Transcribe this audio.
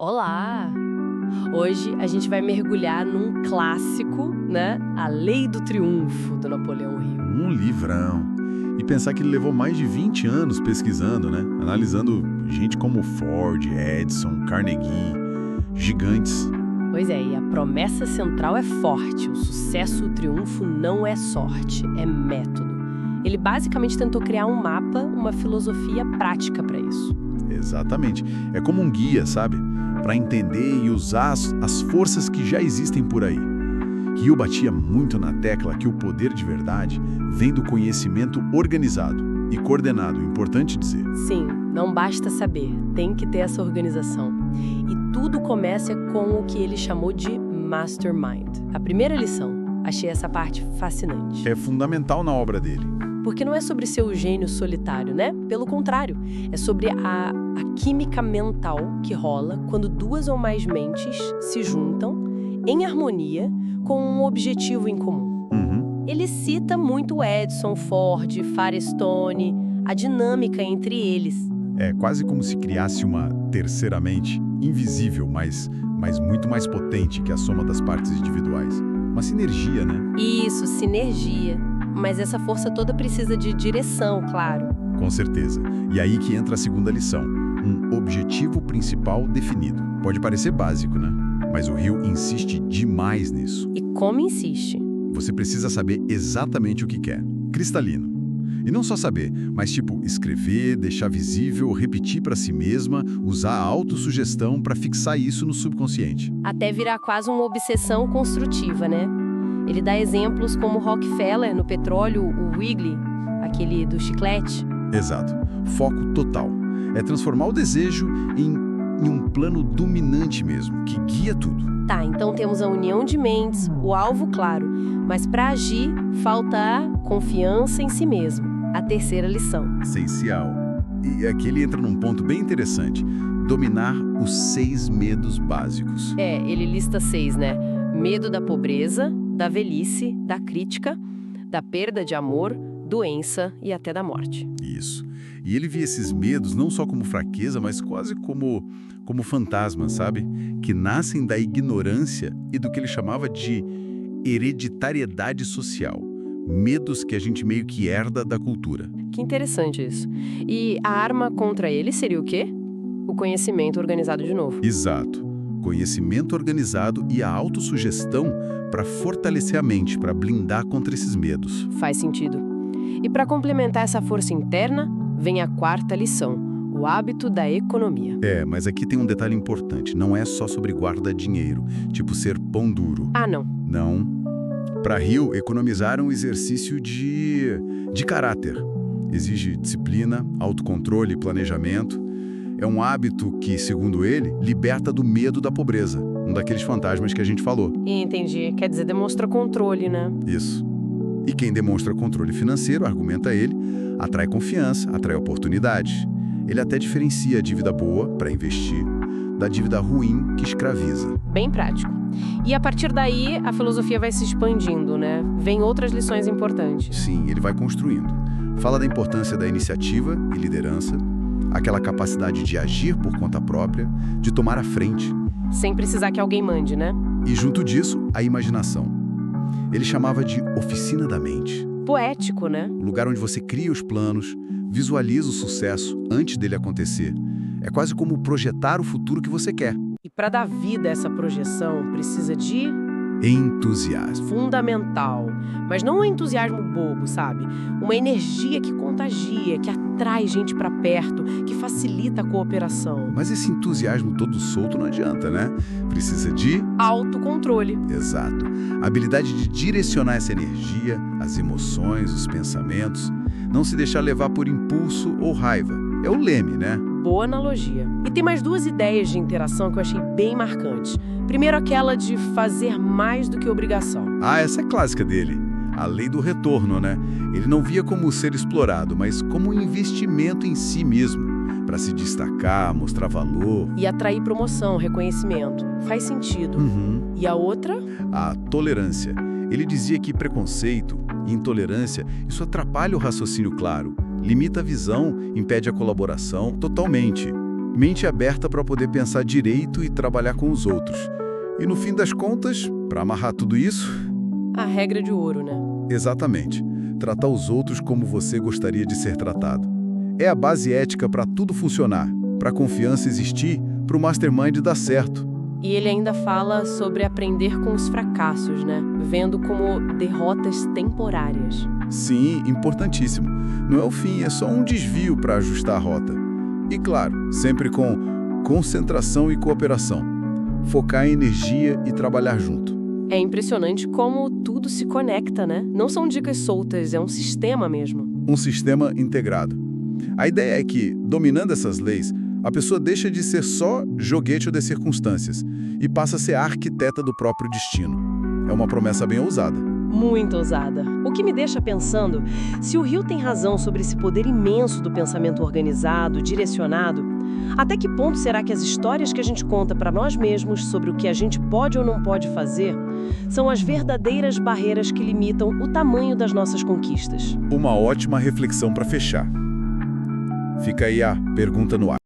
Olá! Hoje a gente vai mergulhar num clássico, né? A Lei do Triunfo, do Napoleão Hill. Um livrão. E pensar que ele levou mais de 20 anos pesquisando, né? Analisando gente como Ford, Edison, Carnegie, gigantes. Pois é, e a promessa central é forte. O sucesso, o triunfo não é sorte, é método. Ele basicamente tentou criar um mapa, uma filosofia prática para isso. Exatamente. É como um guia, sabe? Para entender e usar as forças que já existem por aí. Hill batia muito na tecla que o poder de verdade vem do conhecimento organizado e coordenado, importante dizer. Sim, não basta saber, tem que ter essa organização. E tudo começa com o que ele chamou de mastermind. A primeira lição, achei essa parte fascinante. É fundamental na obra dele. Porque não é sobre ser o gênio solitário, né? Pelo contrário, é sobre a química mental que rola quando duas ou mais mentes se juntam em harmonia com um objetivo em comum. Ele cita muito Edison, Ford, Firestone, a dinâmica entre eles. É quase como se criasse uma terceira mente, invisível, mas muito mais potente que a soma das partes individuais. Uma sinergia, né? Isso, sinergia. Mas essa força toda precisa de direção, claro. Com certeza. E aí que entra a segunda lição. Um objetivo principal definido. Pode parecer básico, né? Mas o Hill insiste demais nisso. E como insiste? Você precisa saber exatamente o que quer. Cristalino. E não só saber, mas escrever, deixar visível, repetir para si mesma, usar a autossugestão para fixar isso no subconsciente. Até virar quase uma obsessão construtiva, né? Ele dá exemplos como Rockefeller no petróleo, o Wrigley, aquele do chiclete. Exato. Foco total. É transformar o desejo em um plano dominante mesmo, que guia tudo. Tá, então temos a união de mentes, o alvo claro. Mas para agir, falta a confiança em si mesmo. A terceira lição. Essencial. E aqui ele entra num ponto bem interessante. Dominar os 6 medos básicos. Ele lista 6, né? Medo da pobreza, da velhice, da crítica, da perda de amor, doença e até da morte. Isso. E ele via esses medos não só como fraqueza, mas quase como fantasmas, sabe? Que nascem da ignorância e do que ele chamava de hereditariedade social. Medos que a gente meio que herda da cultura. Que interessante isso. E a arma contra ele seria o quê? O conhecimento organizado de novo. Exato. Conhecimento organizado e a autossugestão para fortalecer a mente, para blindar contra esses medos. Faz sentido. E para complementar essa força interna, vem a quarta lição, o hábito da economia. Mas aqui tem um detalhe importante, não é só sobre guarda-dinheiro, ser pão duro. Ah, não. Não. Para Hill, economizar é um exercício de caráter. Exige disciplina, autocontrole e planejamento. É um hábito que, segundo ele, liberta do medo da pobreza, um daqueles fantasmas que a gente falou. Entendi. Quer dizer, demonstra controle, né? Isso. E quem demonstra controle financeiro, argumenta ele, atrai confiança, atrai oportunidades. Ele até diferencia a dívida boa, para investir, da dívida ruim, que escraviza. Bem prático. E a partir daí, a filosofia vai se expandindo, né? Vem outras lições importantes. Sim, ele vai construindo. Fala da importância da iniciativa e liderança, aquela capacidade de agir por conta própria, de tomar a frente. Sem precisar que alguém mande, né? E junto disso, a imaginação. Ele chamava de oficina da mente. Poético, né? O lugar onde você cria os planos, visualiza o sucesso antes dele acontecer. É quase como projetar o futuro que você quer. E para dar vida a essa projeção, precisa de entusiasmo. Fundamental. Mas não um entusiasmo bobo, sabe? Uma energia que contagia, que atrai gente para perto, que facilita a cooperação. Mas esse entusiasmo todo solto não adianta, né? Precisa de autocontrole. Exato. A habilidade de direcionar essa energia, as emoções, os pensamentos. Não se deixar levar por impulso ou raiva. É o leme, né? Boa analogia. E tem mais 2 ideias de interação que eu achei bem marcantes. Primeiro, aquela de fazer mais do que obrigação. Essa é clássica dele. A lei do retorno, né? Ele não via como ser explorado, mas como um investimento em si mesmo, para se destacar, mostrar valor. E atrair promoção, reconhecimento. Faz sentido. E a outra? A tolerância. Ele dizia que preconceito e intolerância, isso atrapalha o raciocínio claro, limita a visão, impede a colaboração totalmente. mente aberta para poder pensar direito e trabalhar com os outros. E no fim das contas, para amarrar tudo isso, A regra de ouro, né? exatamente, tratar os outros como você gostaria de ser tratado. É a base ética para tudo funcionar, para a confiança existir, para o mastermind dar certo. E ele ainda fala sobre aprender com os fracassos, né? Vendo como derrotas temporárias. Sim, importantíssimo. Não é o fim, é só um desvio para ajustar a rota. E claro, sempre com concentração e cooperação. Focar em energia e trabalhar junto. É impressionante como tudo se conecta, né? Não são dicas soltas, é um sistema mesmo. Um sistema integrado. A ideia é que, dominando essas leis, a pessoa deixa de ser só joguete das circunstâncias e passa a ser a arquiteta do próprio destino. É uma promessa bem ousada. Muito ousada. O que me deixa pensando, se o Hill tem razão sobre esse poder imenso do pensamento organizado, direcionado, até que ponto será que as histórias que a gente conta para nós mesmos sobre o que a gente pode ou não pode fazer são as verdadeiras barreiras que limitam o tamanho das nossas conquistas? Uma ótima reflexão para fechar. Fica aí a pergunta no ar.